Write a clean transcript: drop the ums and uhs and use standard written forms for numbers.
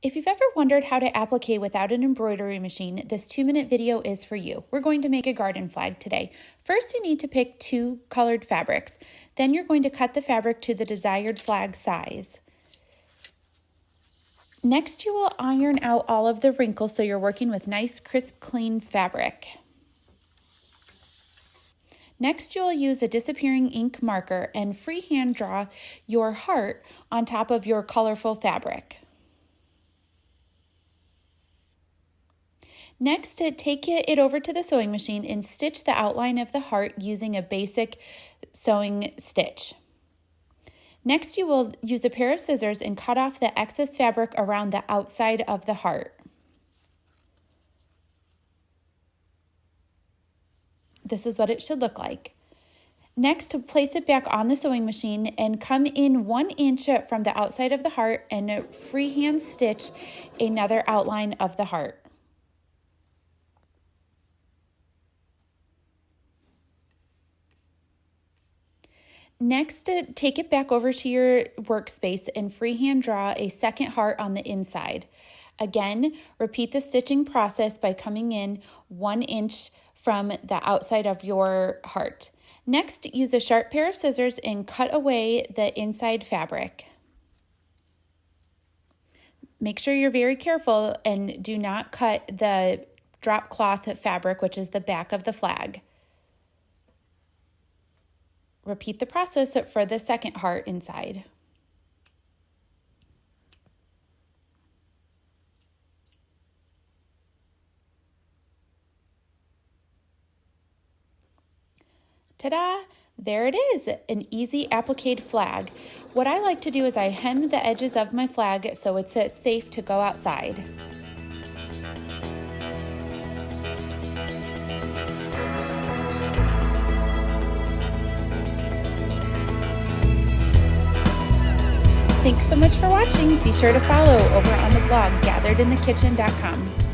If you've ever wondered how to applique without an embroidery machine, this 2-minute video is for you. We're going to make a garden flag today. First, you need to pick 2 colored fabrics. Then you're going to cut the fabric to the desired flag size. Next, you will iron out all of the wrinkles so you're working with nice, crisp, clean fabric. Next, you'll use a disappearing ink marker and freehand draw your heart on top of your colorful fabric. Next, take it over to the sewing machine and stitch the outline of the heart using a basic sewing stitch. Next, you will use a pair of scissors and cut off the excess fabric around the outside of the heart. This is what it should look like. Next, place it back on the sewing machine and come in 1 inch from the outside of the heart and freehand stitch another outline of the heart. Next, take it back over to your workspace and freehand draw a second heart on the inside. Again, repeat the stitching process by coming in 1 inch from the outside of your heart. Next, use a sharp pair of scissors and cut away the inside fabric. Make sure you're very careful and do not cut the drop cloth fabric, which is the back of the flag. Repeat the process for the second heart inside. Ta-da! There it is, an easy appliqué flag. What I like to do is I hem the edges of my flag so it's safe to go outside. Thanks so much for watching. Be sure to follow over on the blog gatheredinthekitchen.com.